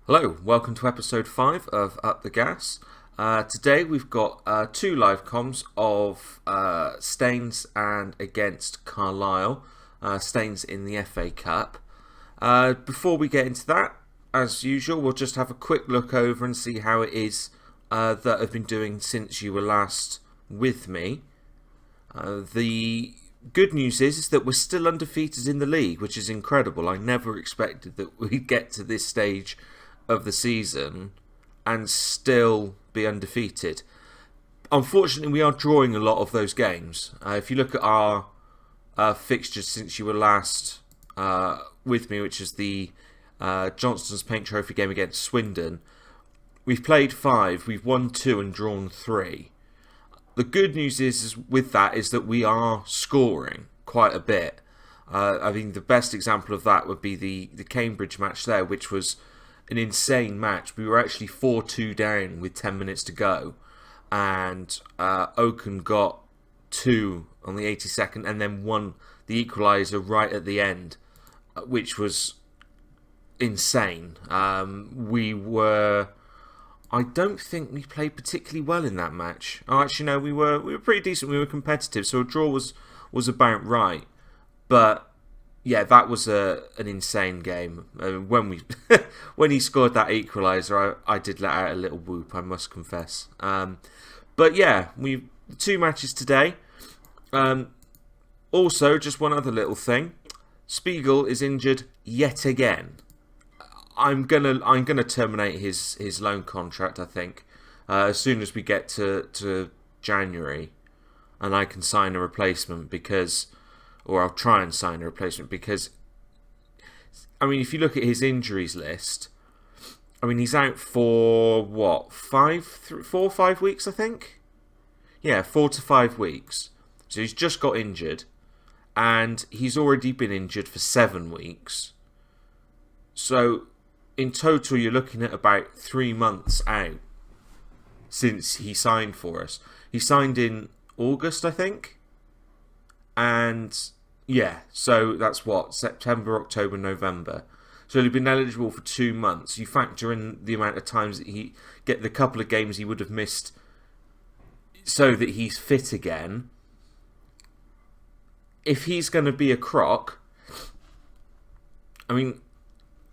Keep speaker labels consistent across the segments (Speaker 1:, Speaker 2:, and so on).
Speaker 1: Hello, welcome to episode 5 of Up the Gas. Today we've got two live comms of Staines and against Carlisle. Staines in the FA Cup. Before we get into that, as usual, we'll just have a quick look over and see how it is that I've been doing since you were last with me. The good news is that we're still undefeated in the league, which is incredible. I never expected that we'd get to this stage of the season and still be undefeated. Unfortunately, we are drawing a lot of those games. If you look at our fixtures since you were last with me, which is the Johnston's Paint Trophy game against Swindon, we've played 5, we've won 2 and drawn 3. The good news is with that is that we are scoring quite a bit. I mean, the best example of that would be the Cambridge match there, which was an insane match. We were actually 4-2 down with 10 minutes to go, and Oaken got 2 on the 82nd and then won the equaliser right at the end, which was insane. I don't think we played particularly well in that match. Oh, actually, no, we were pretty decent. We were competitive, so a draw was about right. But yeah, that was an insane game. When he scored that equaliser, I did let out a little whoop, I must confess. But yeah, we've 2 matches today. Also, just one other little thing. Spiegel is injured yet again. I'm gonna terminate his loan contract, I think, as soon as we get to January, and I can sign a replacement or I'll try and sign a replacement because, I mean, if you look at his injuries list, I mean, he's out for what, 4 or 5 weeks, I think. Yeah, 4 to 5 weeks. So he's just got injured, and he's already been injured for 7 weeks. So in total, you're looking at about 3 months out since he signed for us. He signed in August, I think. And yeah, so that's what, September, October, November. So he'd been eligible for 2 months. You factor in the amount of times that he get the couple of games he would have missed so that he's fit again. If he's going to be a crock, I mean,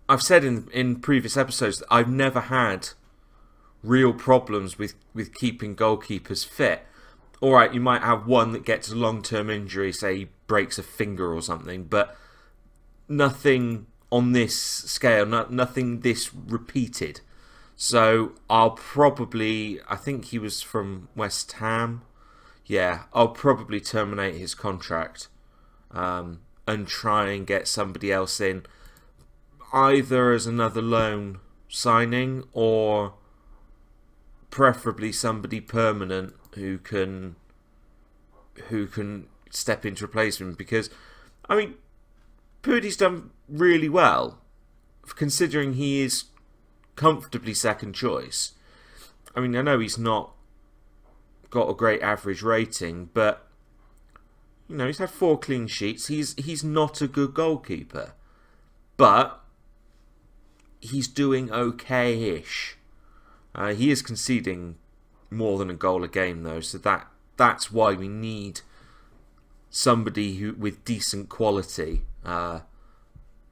Speaker 1: I've said in previous episodes that I've never had real problems with keeping goalkeepers fit. Alright, you might have one that gets a long-term injury, say he breaks a finger or something, but nothing on this scale, nothing this repeated. So I think he was from West Ham. Yeah, I'll probably terminate his contract and try and get somebody else in, either as another loan signing or preferably somebody permanent who can step into replacement, because I mean, Purdy's done really well considering he is comfortably second choice. I mean, I know he's not got a great average rating, but you know, he's had 4 clean sheets. He's not a good goalkeeper, but he's doing okay-ish. He is conceding more than a goal a game, though, so that's why we need somebody with decent quality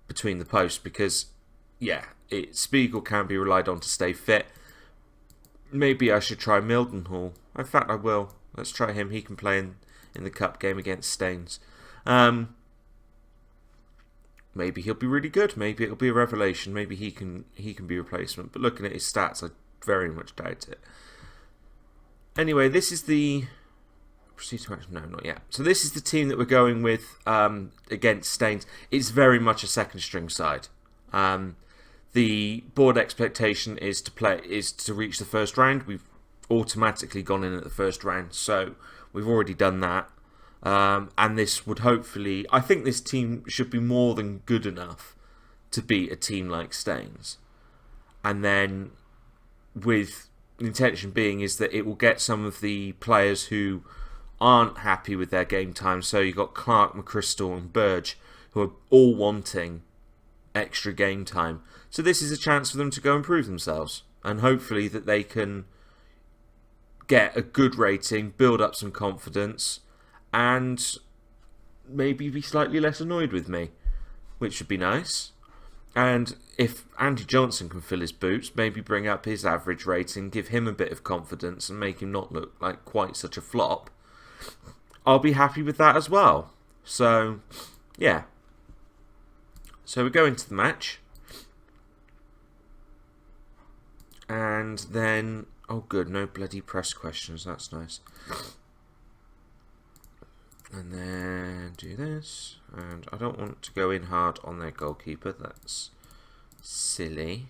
Speaker 1: between the posts, because yeah, Spiegel can be relied on to stay fit. Maybe I should try Mildenhall. In fact, I will. Let's try him. He can play in the cup game against Staines. Maybe he'll be really good. Maybe it'll be a revelation. Maybe he can be a replacement. But looking at his stats, I very much doubt it. Anyway, this is the... Proceed to action? No, not yet. So this is the team that we're going with against Staines. It's very much a second string side. The board expectation is to reach the first round. We've automatically gone in at the first round, so we've already done that. And this would hopefully... I think this team should be more than good enough to beat a team like Staines. And then with the intention being is that it will get some of the players who aren't happy with their game time. So you've got Clark, McChrystal and Burge, who are all wanting extra game time. So this is a chance for them to go and prove themselves, and hopefully that they can get a good rating, build up some confidence, and maybe be slightly less annoyed with me, which would be nice. And if Andy Johnson can fill his boots, maybe bring up his average rating, give him a bit of confidence and make him not look like quite such a flop, I'll be happy with that as well. So, yeah. So we go into the match. And then, oh good, no bloody press questions, that's nice. And then do this. And I don't want to go in hard on their goalkeeper, that's silly.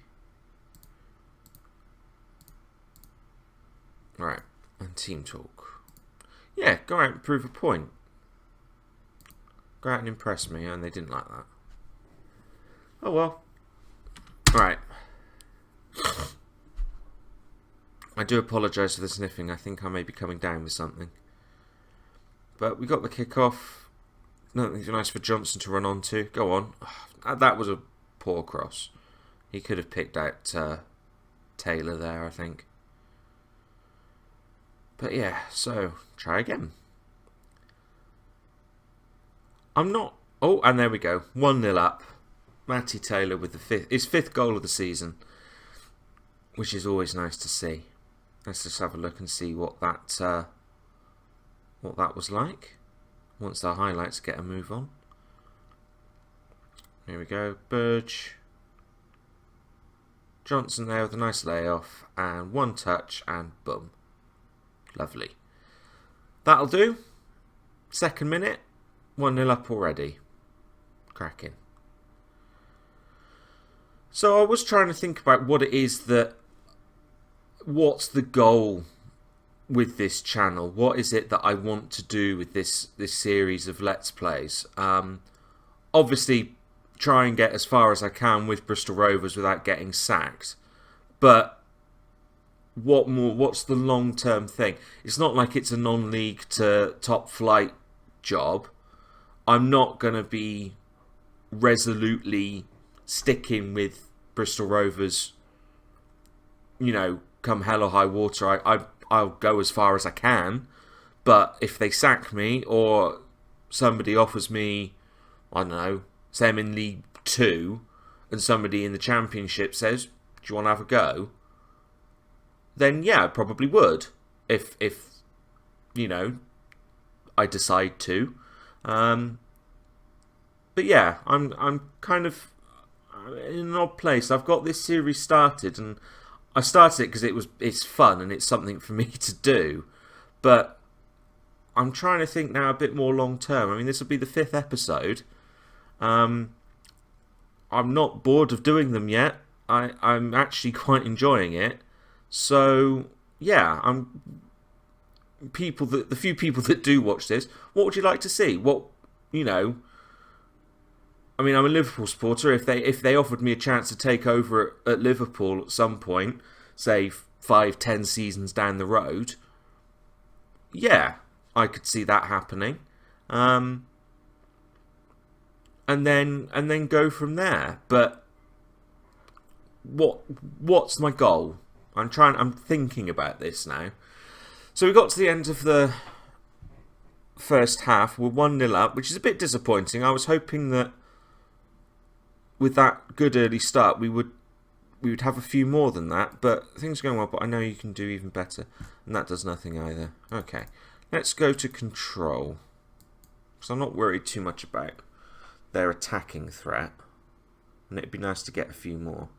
Speaker 1: Right, and team talk. Yeah, go out and prove a point. Go out and impress me, and they didn't like that. Oh well. Right. I do apologise for the sniffing. I think I may be coming down with something. But we got the kick-off. Nothing nice for Johnson to run onto. Go on. That was a poor cross. He could have picked out Taylor there, I think. But yeah, so try again. I'm not... Oh, and there we go. 1-0 up. Matty Taylor with his fifth goal of the season, which is always nice to see. Let's just have a look and see what that was like. Once the highlights get a move on. Here we go. Burge. Johnson there with a nice layoff and one touch and boom. Lovely. That'll do. Second minute. 1-0 up already. Cracking. So I was trying to think about what it is what's the goal with this channel? What is it that I want to do with this series of Let's Plays? Obviously, try and get as far as I can with Bristol Rovers without getting sacked. But what's the long-term thing? It's not like it's a non-league to top flight job. I'm not going to be resolutely sticking with Bristol Rovers, you know, come hell or high water. I'll go as far as I can, but if they sack me or somebody offers me, I don't know, say I'm in League 2 and somebody in the Championship says, do you want to have a go? Then yeah, I probably would, if you know, I decide to. But yeah, I'm kind of in an odd place. I've got this series started, and I started it because it's fun and it's something for me to do. But I'm trying to think now a bit more long term. I mean, this will be the 5th episode. I'm not bored of doing them yet. I'm actually quite enjoying it. So yeah, the few people that do watch this, what would you like to see? What, you know? I mean, I'm a Liverpool supporter. If they offered me a chance to take over at Liverpool at some point, say 5-10 seasons down the road, yeah, I could see that happening. And then go from there. But what's my goal? I'm thinking about this now. So we got to the end of the first half. We're 1-0 up, which is a bit disappointing. I was hoping that with that good early start, we would have a few more than that, but things are going well, but I know you can do even better, and that does nothing either. Okay, let's go to control, because I'm not worried too much about their attacking threat, and it'd be nice to get a few more.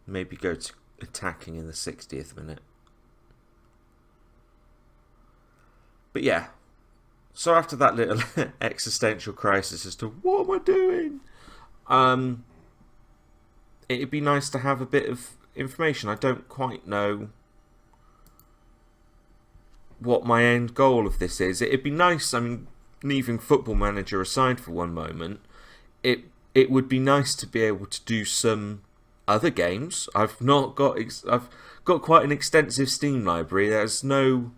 Speaker 1: Maybe go to attacking in the 60th minute. But yeah, so after that little existential crisis as to what am I doing, it'd be nice to have a bit of information. I don't quite know what my end goal of this is. It'd be nice, I mean, leaving Football Manager aside for one moment, it would be nice to be able to do some other games. I've got quite an extensive Steam library. There's no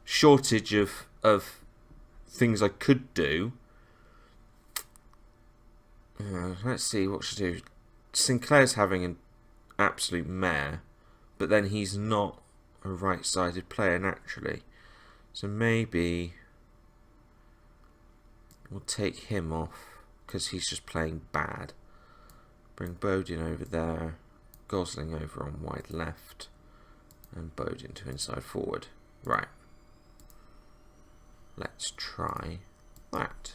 Speaker 1: shortage of things I could do. Let's see what should do. Sinclair's having an absolute mare, but then he's not a right-sided player naturally. So maybe we'll take him off because he's just playing bad. Bring Bodin over there, Gosling over on wide left, and Bodin to inside forward. Right. Let's try that.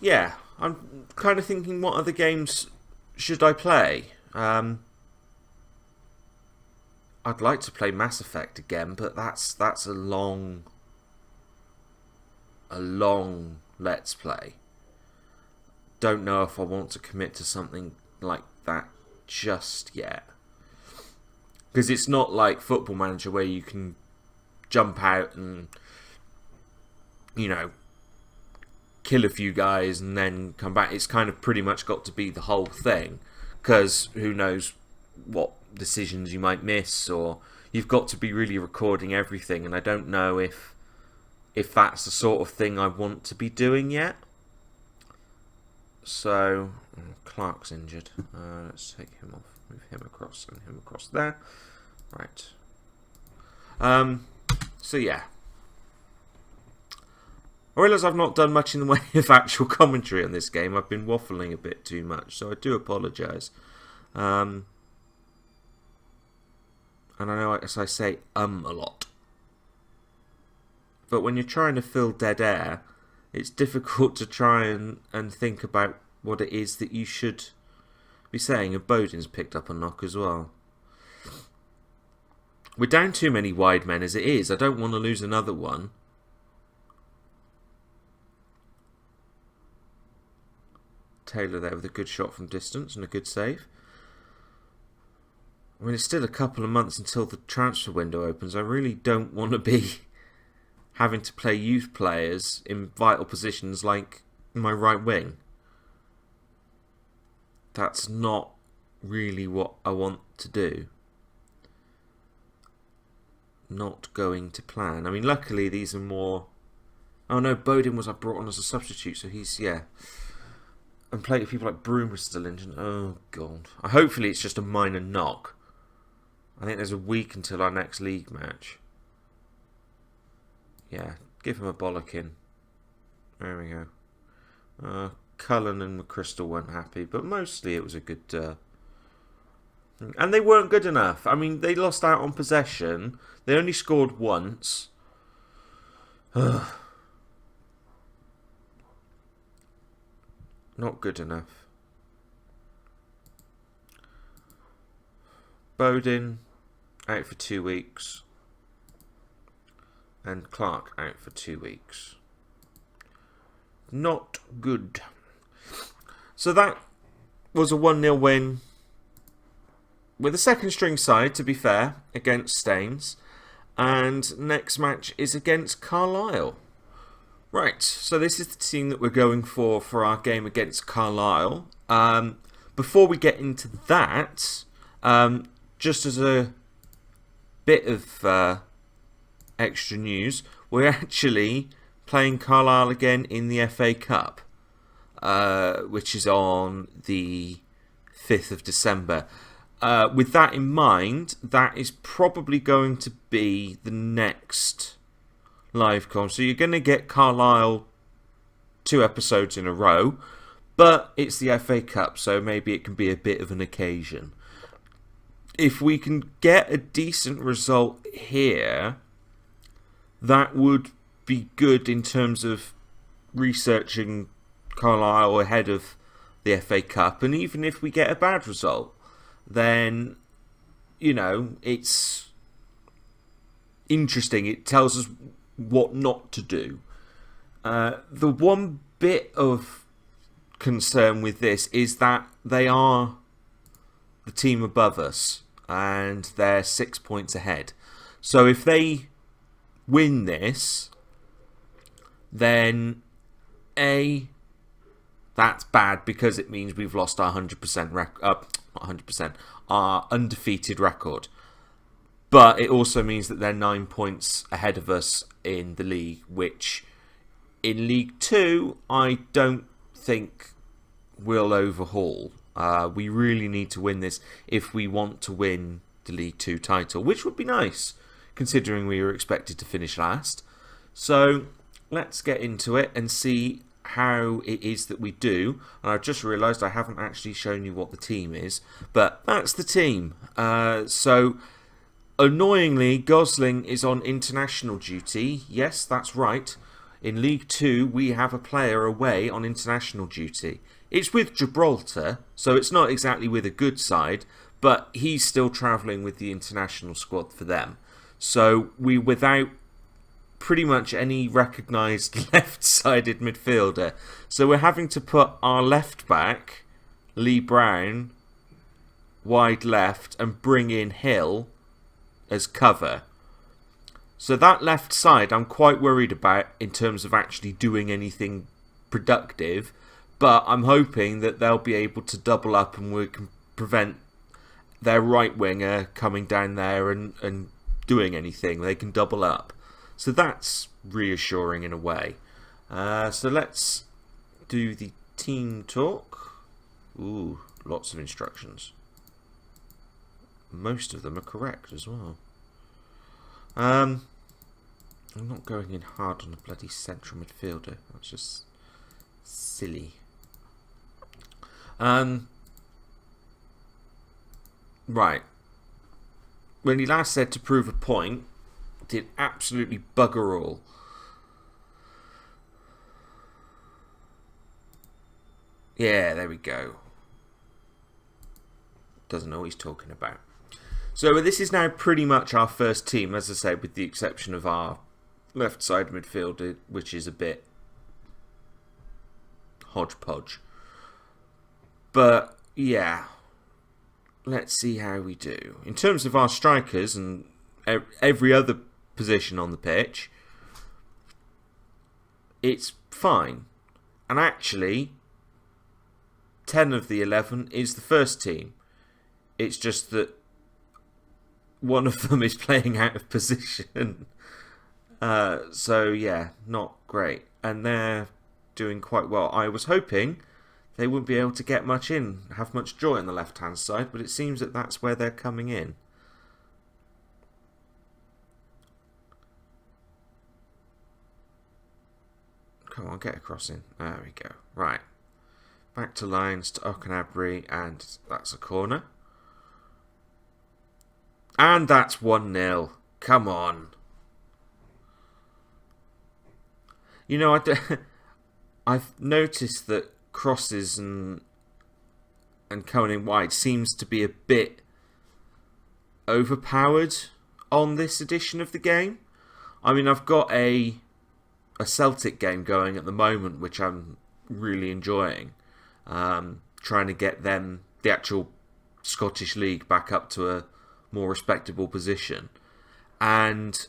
Speaker 1: Yeah, I'm kind of thinking, what other games should I play? I'd like to play Mass Effect again, but that's a long Let's Play. Don't know if I want to commit to something like that just yet. Because it's not like Football Manager where you can jump out and, you know, kill a few guys and then come back. It's kind of pretty much got to be the whole thing. Because who knows what decisions you might miss, or you've got to be really recording everything. And I don't know if that's the sort of thing I want to be doing yet. So, Clark's injured. Let's take him off. Move him across and him across there. Right. So yeah. I realise I've not done much in the way of actual commentary on this game. I've been waffling a bit too much, so I do apologise. And I know, as I say, a lot. But when you're trying to fill dead air, it's difficult to try and think about what it is that you should be saying. And Bodin's picked up a knock as well. We're down too many wide men as it is. I don't want to lose another one. Taylor there with a good shot from distance and a good save. I mean, it's still a couple of months until the transfer window opens. I really don't want to be having to play youth players in vital positions like my right wing. That's not really what I want to do. Not going to plan. I mean, luckily these are more... Oh no, Bodin was I brought on as a substitute, so he's, yeah. And playing people like Broom are still injured. Oh god. Hopefully it's just a minor knock. I think there's a week until our next league match. Yeah, give him a bollocking. There we go. Cullen and McChrystal weren't happy, but mostly it was a good... And they weren't good enough. I mean, they lost out on possession. They only scored once. Not good enough. Bodin out for 2 weeks. And Clark out for 2 weeks. Not good. So that was a 1-0 win with a second string side, to be fair, against Staines. And next match is against Carlisle. Right, so this is the team that we're going for our game against Carlisle. Before we get into that, just as a bit of extra news, we're actually playing Carlisle again in the FA Cup, which is on the 5th of December. With that in mind, that is probably going to be the next live com. So you're going to get Carlisle 2 episodes in a row, but it's the FA Cup, so maybe it can be a bit of an occasion. If we can get a decent result here, that would be good in terms of researching Carlisle ahead of the FA Cup. And even if we get a bad result, then, you know, it's interesting. It tells us what not to do. The one bit of concern with this is that they are the team above us and they're 6 points ahead. So if they win this, then that's bad because it means we've lost our 100% our undefeated record. But it also means that they're 9 points ahead of us in the league, which In League 2, I don't think we'll overhaul. We really need to win this if we want to win the League 2 title, which would be nice, considering we were expected to finish last. So let's get into it and see how it is that we do. And I've just realised I haven't actually shown you what the team is, but that's the team. So annoyingly, Gosling is on international duty. Yes, that's right. In League 2, we have a player away on international duty. It's with Gibraltar, so it's not exactly with a good side, but he's still travelling with the international squad for them. So we, without pretty much any recognised left-sided midfielder. So we're having to put our left back, Lee Brown, wide left, and bring in Hill as cover. So that left side I'm quite worried about in terms of actually doing anything productive, but I'm hoping that they'll be able to double up and we can prevent their right winger coming down there and doing anything. They can double up. So that's reassuring in a way. So let's do the team talk. Ooh, lots of instructions. Most of them are correct as well. I'm not going in hard on a bloody central midfielder. That's just silly. Right. When he last said to prove a point, did absolutely bugger all. Yeah, there we go. Doesn't know what he's talking about. So this is now pretty much our first team, as I say, with the exception of our left side midfielder, which is a bit hodgepodge. But yeah, let's see how we do. In terms of our strikers and every other position on the pitch, it's fine. And actually, 10 of the 11 is the first team. It's just that one of them is playing out of position. So yeah, not great. And they're doing quite well. I was hoping they wouldn't be able to get much in, have much joy on the left-hand side, but it seems that that's where they're coming in. Come on, get a crossing. There we go. Right. Back to lines to Okanabri, and that's a corner. And that's 1-0. Come on. You know, I've noticed that crosses and coming in wide seems to be a bit overpowered on this edition of the game. I mean, I've got a Celtic game going at the moment, which I'm really enjoying. Trying to get them, the actual Scottish League, back up to a more respectable position. And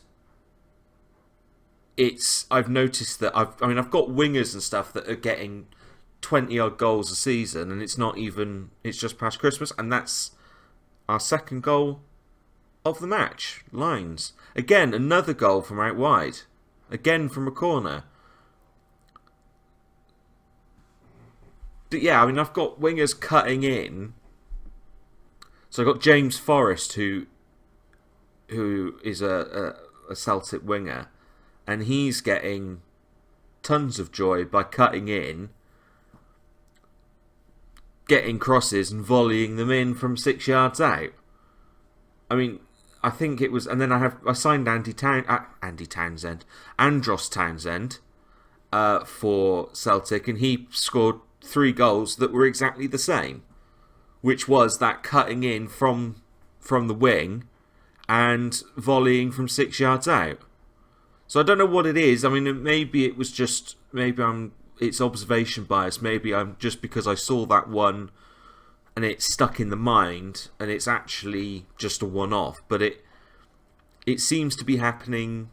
Speaker 1: I've noticed that I've got wingers and stuff that are getting 20 odd goals a season, and it's just past Christmas, and that's our second goal of the match. Lines. Again, another goal from out wide. Again from a corner. But yeah, I mean, I've got wingers cutting in. So I've got James Forrest, who is a Celtic winger, and he's getting tons of joy by cutting in, getting crosses and volleying them in from 6 yards out. I mean, I think it was, and then I signed Andros Townsend for Celtic, and he scored 3 goals that were exactly the same, which was that cutting in from the wing and volleying from 6 yards out. So I don't know what it is. I mean, maybe it was just, it's observation bias. Maybe I'm just because I saw that one and it's stuck in the mind and it's actually just a one-off. But it seems to be happening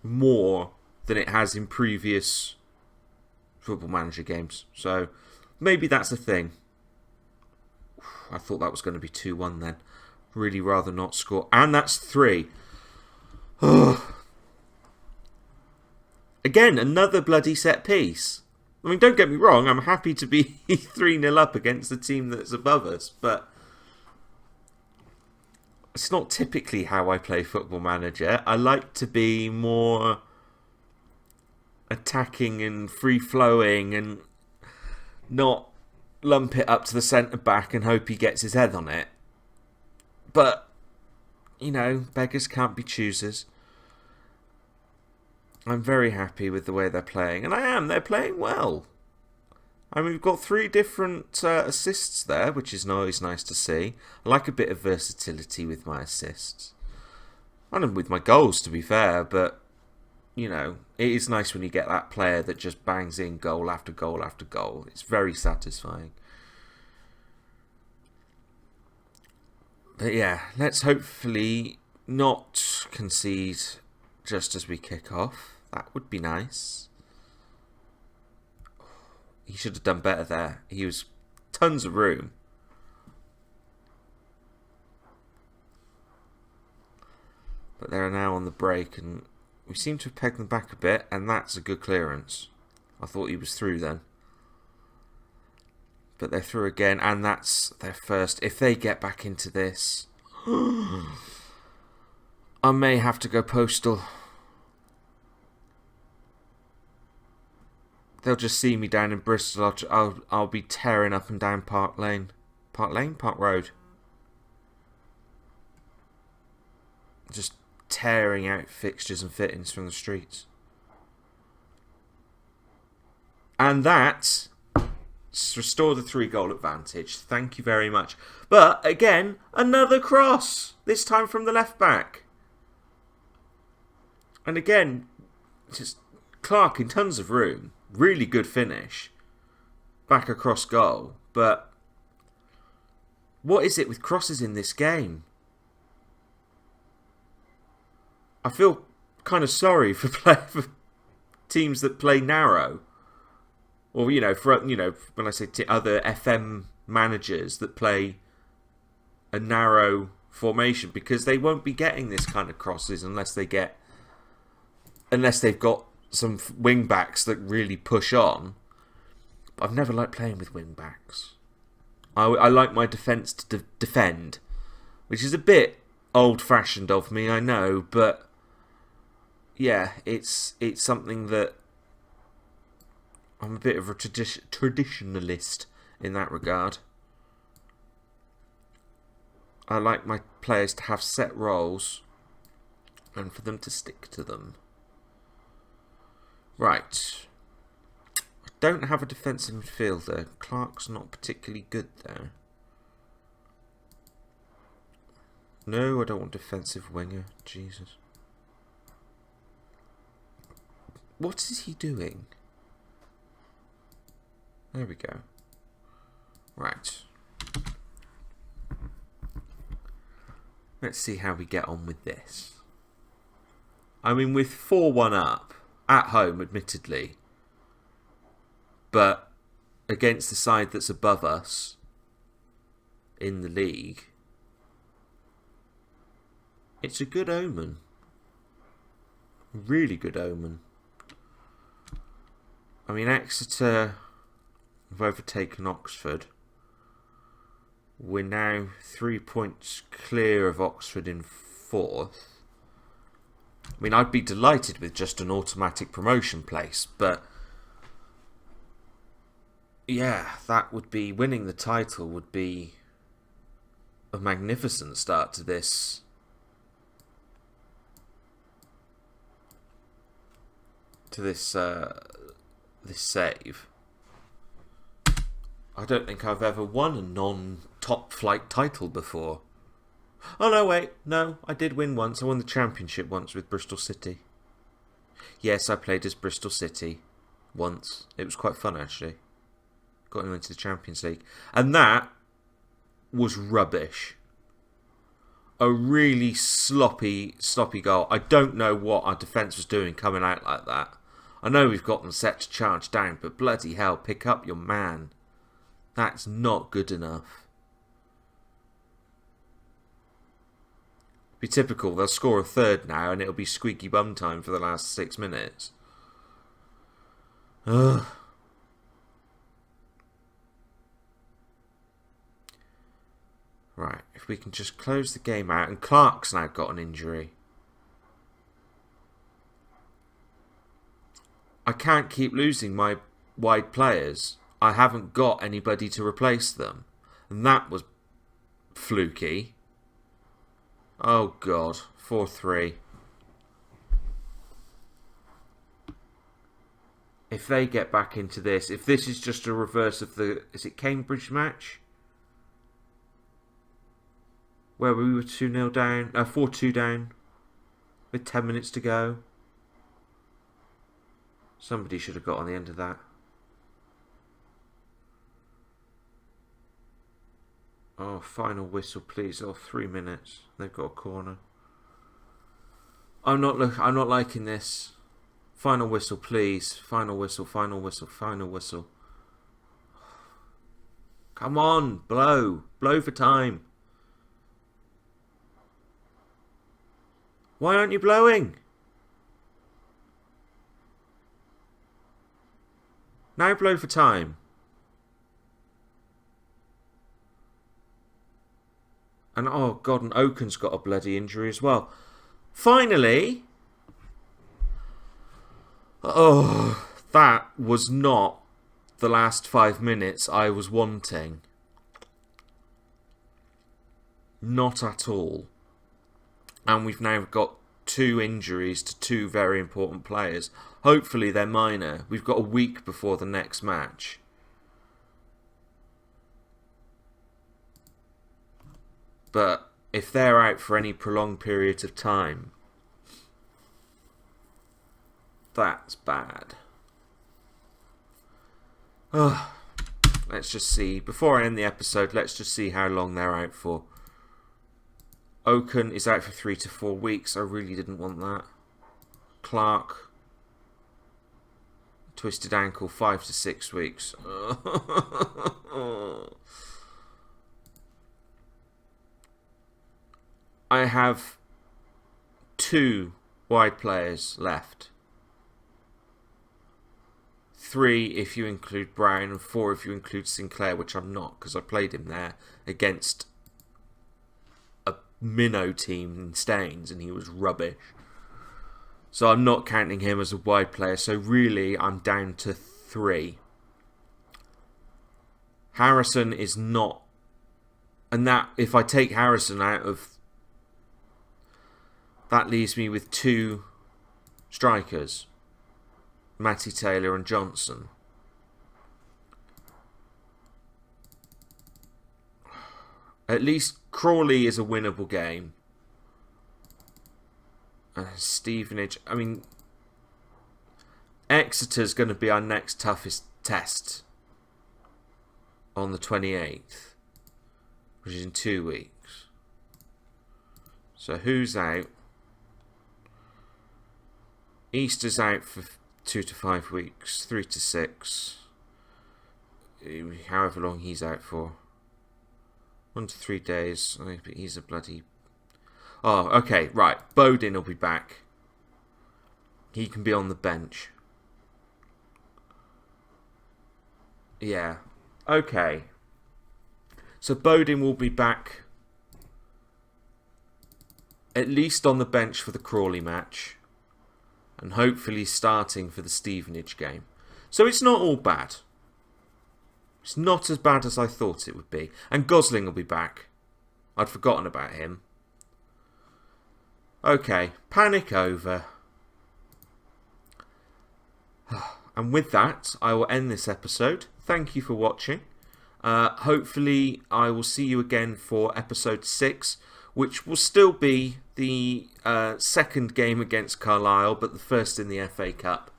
Speaker 1: more than it has in previous Football Manager games. So maybe that's a thing. I thought that was going to be 2-1 then. Really rather not score. And that's 3. Again, another bloody set piece. I mean, don't get me wrong, I'm happy to be 3-0 up against the team that's above us, but it's not typically how I play Football Manager. I like to be more attacking and free-flowing and not lump it up to the centre-back and hope he gets his head on it. But, you know, beggars can't be choosers. I'm very happy with the way they're playing. And I am. They're playing well. I mean, we've got 3 different assists there, which is always nice to see. I like a bit of versatility with my assists. And with my goals, to be fair. But, you know, it is nice when you get that player that just bangs in goal after goal after goal. It's very satisfying. But yeah, let's hopefully not concede just as we kick off. That would be nice. He should have done better there. He was tons of room. But they're now on the break and we seem to have pegged them back a bit, and that's a good clearance. I thought he was through then. But they're through again, and that's their first. If they get back into this, I may have to go postal. They'll just see me down in Bristol. I'll be tearing up and down Park Lane. Park Lane? Park Road. Just tearing out fixtures and fittings from the streets. And that restored the 3-goal advantage. Thank you very much. But, again, another cross. This time from the left back. And again, just Clark in tons of room. Really good finish. Back across goal. But what is it with crosses in this game? I feel kind of sorry for teams that play narrow. Or, you know, when I say other FM managers that play a narrow formation, because they won't be getting this kind of crosses unless they've got some wing backs that really push on. But I've never liked playing with wing backs. I like my defence to defend, which is a bit old-fashioned of me, I know, but yeah, it's something that I'm a bit of a traditionalist in that regard. I like my players to have set roles and for them to stick to them. Right. I don't have a defensive midfielder. Clark's not particularly good there. No, I don't want defensive winger. Jesus. What is he doing? There we go. Right. Let's see how we get on with this. I mean, with 4-1 up, at home, admittedly, but against the side that's above us in the league, it's a good omen. Really good omen. I mean, Exeter have overtaken Oxford. We're now 3 points clear of Oxford in 4th. I mean, I'd be delighted with just an automatic promotion place, but yeah, that would be, winning the title would be a magnificent start to this. This save. I don't think I've ever won a non-top flight title before. Oh no, wait, no, I did win once. I won the championship once with Bristol City. Yes, I played as Bristol City once. It was quite fun, actually. Got him into the Champions League. And that was rubbish. A really sloppy goal. I don't know what our defence was doing coming out like that. I know we've got them set to charge down, but bloody hell, pick up your man. That's not good enough. Be typical, they'll score a third now and it'll be squeaky bum time for the last 6 minutes. Ugh. Right, if we can just close the game out. And Clark's now got an injury. I can't keep losing my wide players. I haven't got anybody to replace them. And that was fluky. Oh God, 4-3. If they get back into this, if this is just a reverse of the... Is it Cambridge match? Where we were 2-0 down, 4-2 down, with 10 minutes to go. Somebody should have got on the end of that. Oh, final whistle, please. Oh, 3 minutes. They've got a corner. I'm not liking this. Final whistle, please. Final whistle, final whistle, final whistle. Come on, blow. Blow for time. Why aren't you blowing? Now blow for time. And oh God, and Oaken's got a bloody injury as well. Finally. Oh, that was not the last 5 minutes I was wanting. Not at all. And we've now got 2 injuries to 2 very important players. Hopefully they're minor. We've got a week before the next match. But if they're out for any prolonged periods of time, that's bad. Let's just see. Before I end the episode, let's just see how long they're out for. Oaken is out for 3 to 4 weeks. I really didn't want that. Clark, twisted ankle, 5 to 6 weeks. I have 2 wide players left. 3 if you include Brown, and 4 if you include Sinclair, which I'm not because I played him there against a minnow team in Staines and he was rubbish. So I'm not counting him as a wide player. So really I'm down to 3. Harrison is not, and that if I take Harrison out of, that leaves me with 2 strikers. Matty Taylor and Johnson. At least Crawley is a winnable game. Stevenage. I mean, Exeter's going to be our next toughest test on the 28th, which is in 2 weeks. So who's out? Easter's out for 2 to 5 weeks, 3 to 6, however long he's out for. 1 to 3 days. Oh, but he's a bloody... Oh, okay, right. Bowden will be back. He can be on the bench. Yeah. Okay. So Bowden will be back at least on the bench for the Crawley match. And hopefully starting for the Stevenage game. So it's not all bad. It's not as bad as I thought it would be. And Gosling will be back. I'd forgotten about him. Okay, panic over. And with that, I will end this episode. Thank you for watching. Hopefully, I will see you again for episode 6, which will still be the second game against Carlisle, but the first in the FA Cup.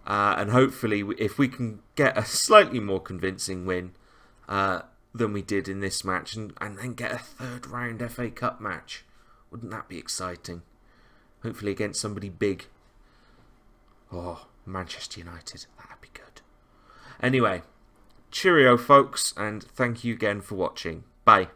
Speaker 1: And hopefully, if we can get a slightly more convincing win than we did in this match, and then get a 3rd round FA Cup match. Wouldn't that be exciting? Hopefully against somebody big. Oh, Manchester United. That'd be good. Anyway, cheerio folks, and thank you again for watching. Bye.